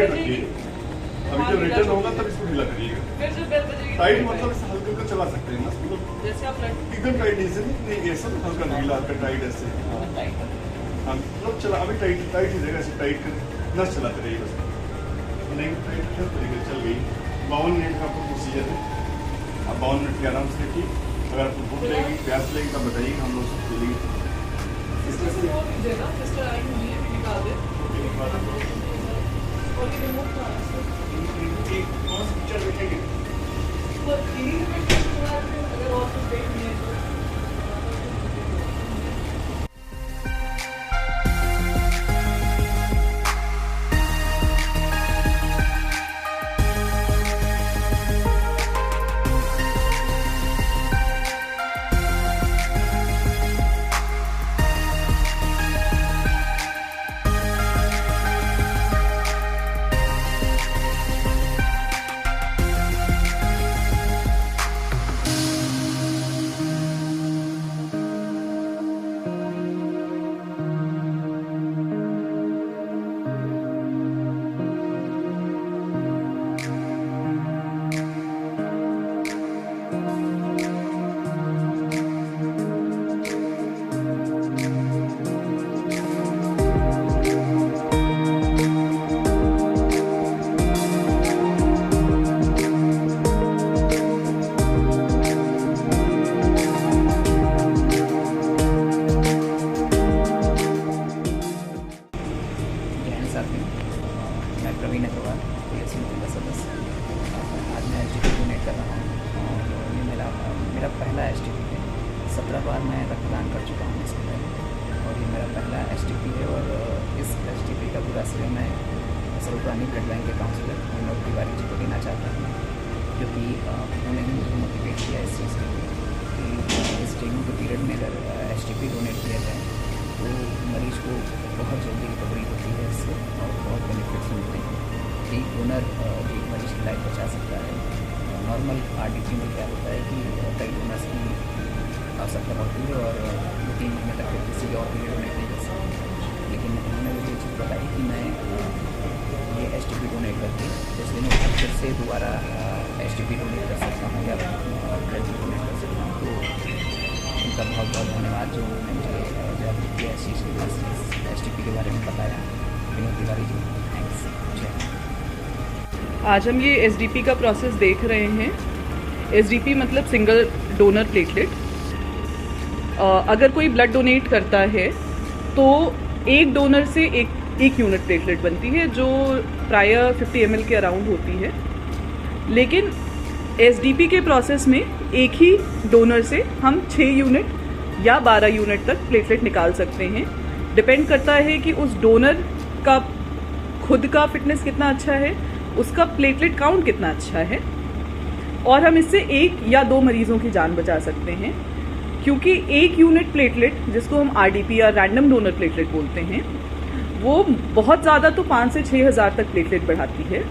Tight रखिए, अभी जब रिटर्न होगा तब इसको ढीला करिएगा। टाइट मतलब इसे हल्का हल्का चला सकते हैं ना, एकदम टाइट नहीं, ऐसा ना हल्का ढीला, हल्का टाइट ऐसे। हाँ मतलब चला, अभी टाइट टाइट ही रहेगा, ऐसे टाइट कर नस चलाते रहिए बस। नहीं टाइट कर तरीके चल गई। 52 मिनट का आपको प्रोसीजर है, आप 52 मिनट के आराम से रखिए। अगर आपको भूख लगेगी, प्यास लगेगी तब बताइए, हम लोग सब चलेंगे। मैं प्रवीण अग्रवाल समिति का सदस्य। आज मैं STP डोनेट कर रहा हूँ और ये मेरा पहला STP है। 17 बार मैं रक्तदान कर चुका हूँ इससे पहले और ये मेरा पहला STP है। और इस STP का पूरा श्रेय मैं सर्वप्राणी ब्लड बैंक के काउंसलर मनोज तिवारी जी को देना चाहता हूँ, क्योंकि उन्होंने ही मुझे मोटिवेट किया इस चीज़ के लिए कि इस ट्रेनिंग के पीरियड में अगर STP डोनेट किया जाए तो मरीज़ को बहुत जल्दी रिकवरी होती है इससे और बहुत बेनिफिट्स मिलते हैं। एक डोनर एक मरीज़ की लाइफ बचा सकता है। नॉर्मल RDP में क्या होता है कि कई डोनर्स की आवश्यकता होती है और 2-3 महीने तक किसी और के लिए डोनेट नहीं कर सकते, लेकिन उन्होंने मुझे ये चीज़ बताई कि मैं ये STP डोनेट करके इसलिए मैं फिर से दोबारा STP डोनेट कर सकता हूँ या ब्लड डोनेट कर सकता हूँ। तो उनका बहुत बहुत धन्यवाद जो उन्होंने मुझे जागरूक किया इस चीज़ के पास STP के बारे में बताया। विनोद तिवारी जी, थैंक्स। आज हम ये SDP का प्रोसेस देख रहे हैं। SDP मतलब सिंगल डोनर प्लेटलेट। अगर कोई ब्लड डोनेट करता है तो एक डोनर से एक यूनिट प्लेटलेट बनती है, जो प्राय 50 ml के अराउंड होती है। लेकिन SDP के प्रोसेस में एक ही डोनर से हम 6 यूनिट या 12 यूनिट तक प्लेटलेट निकाल सकते हैं। डिपेंड करता है कि उस डोनर का खुद का फिटनेस कितना अच्छा है, उसका प्लेटलेट काउंट कितना अच्छा है, और हम इससे 1 या 2 मरीजों की जान बचा सकते हैं। क्योंकि 1 यूनिट प्लेटलेट, जिसको हम RDP या रैंडम डोनर प्लेटलेट बोलते हैं, वो बहुत ज़्यादा तो 5 से 6 हज़ार तक प्लेटलेट बढ़ाती है।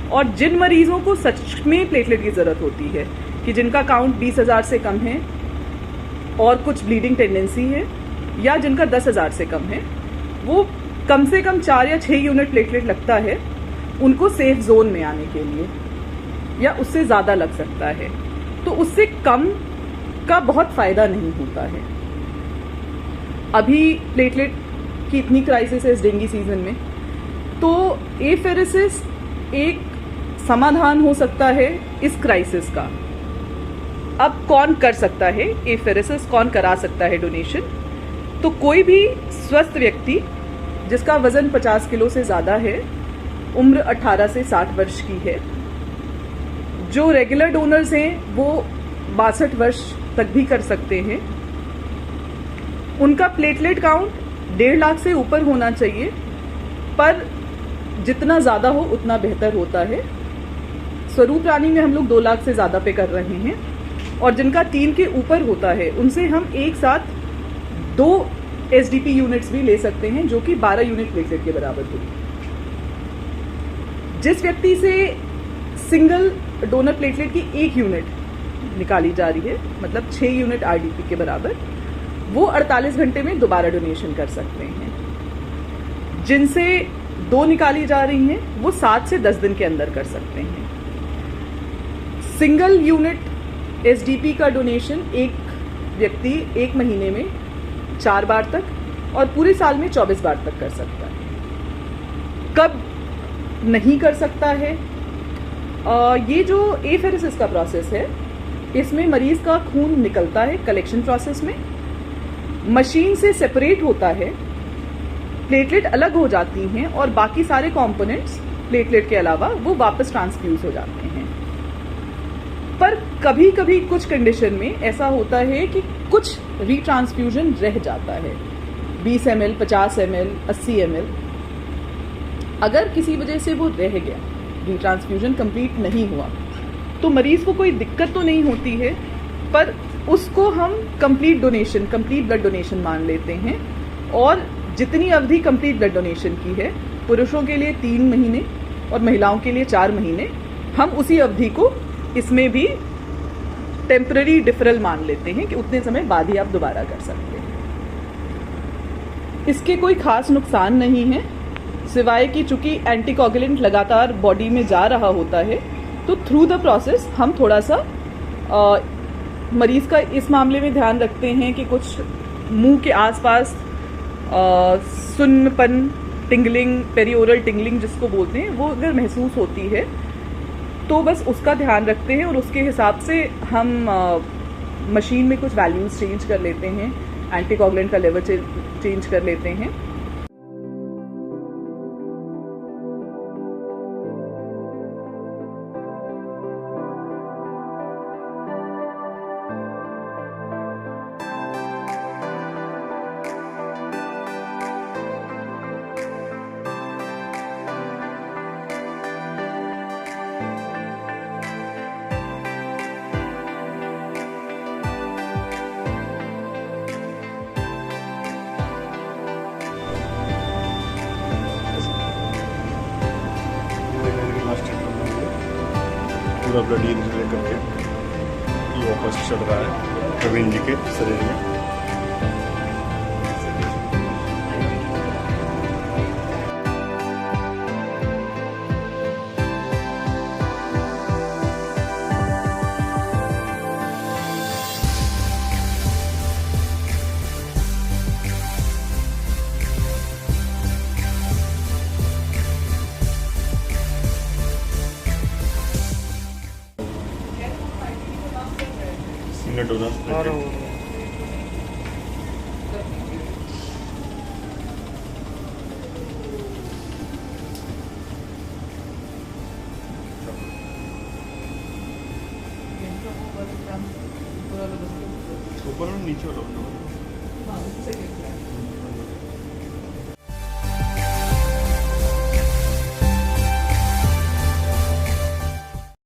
और जिन मरीजों को सच में प्लेटलेट की ज़रूरत होती है, कि जिनका काउंट 20,000 से कम है और कुछ ब्लीडिंग टेंडेंसी है, या जिनका 10,000 से कम है, वो कम से कम 4 या 6 यूनिट प्लेटलेट लगता है उनको सेफ जोन में आने के लिए, या उससे ज़्यादा लग सकता है। तो उससे कम का बहुत फ़ायदा नहीं होता है। अभी प्लेटलेट की इतनी क्राइसिस है इस डेंगू सीजन में, तो एफेरेसिस एक समाधान हो सकता है इस क्राइसिस का। अब कौन कर सकता है एफेरेसिस, कौन करा सकता है डोनेशन? तो कोई भी स्वस्थ व्यक्ति जिसका वजन 50 किलो से ज़्यादा है, उम्र 18 से 60 वर्ष की है, जो रेगुलर डोनर्स हैं वो 62 वर्ष तक भी कर सकते हैं। उनका प्लेटलेट काउंट 1.5 लाख से ऊपर होना चाहिए, पर जितना ज़्यादा हो उतना बेहतर होता है। स्वरूप रानी में हम लोग 2 लाख से ज़्यादा पे कर रहे हैं, और जिनका 3 के ऊपर होता है उनसे हम एक साथ 2 SDP यूनिट्स भी ले सकते हैं, जो कि 12 यूनिट प्लेटलेट के बराबर होगी। जिस व्यक्ति से सिंगल डोनर प्लेटलेट की 1 यूनिट निकाली जा रही है, मतलब 6 यूनिट RDP के बराबर, वो 48 घंटे में दोबारा डोनेशन कर सकते हैं। जिनसे 2 निकाली जा रही हैं वो 7 से 10 दिन के अंदर कर सकते हैं। सिंगल यूनिट एसडीपी का डोनेशन एक व्यक्ति 1 महीने में 4 बार तक और पूरे साल में 24 बार तक कर सकता है। कब नहीं कर सकता है? ये जो एफेरेसिस का प्रोसेस है, इसमें मरीज का खून निकलता है कलेक्शन प्रोसेस में, मशीन से सेपरेट होता है, प्लेटलेट अलग हो जाती हैं और बाकी सारे कंपोनेंट्स प्लेटलेट के अलावा वो वापस ट्रांसफ्यूज हो जाते हैं। पर कभी कभी कुछ कंडीशन में ऐसा होता है कि कुछ रीट्रांसफ्यूजन रह जाता है, 20 ml, 50 ml, 80 ml। अगर किसी वजह से वो रह गया, रीट्रांसफ्यूजन कंप्लीट नहीं हुआ, तो मरीज को कोई दिक्कत तो नहीं होती है, पर उसको हम कंप्लीट ब्लड डोनेशन मान लेते हैं। और जितनी अवधि कंप्लीट ब्लड डोनेशन की है, पुरुषों के लिए 3 महीने और महिलाओं के लिए 4 महीने, हम उसी अवधि को इसमें भी टेम्पररी डिफरल मान लेते हैं कि उतने समय बाद ही आप दोबारा कर सकते हैं। इसके कोई खास नुकसान नहीं है, सिवाय कि चूंकि एंटीकोगुलेंट लगातार बॉडी में जा रहा होता है, तो थ्रू द प्रोसेस हम थोड़ा सा मरीज का इस मामले में ध्यान रखते हैं कि कुछ मुंह के आसपास सुन्नपन, टिंगलिंग, पेरिओरल टिंगलिंग जिसको बोलते हैं, वो अगर महसूस होती है तो बस उसका ध्यान रखते हैं और उसके हिसाब से हम मशीन में कुछ वैल्यूज चेंज कर लेते हैं, एंटीकोगुलेंट का लेवल चेंज कर लेते हैं। पूरा ब्लड इंजरी करके ये वापस चढ़ रहा है प्रवीण जी के शरीर में। डोनर ऊपर और नीचे वाला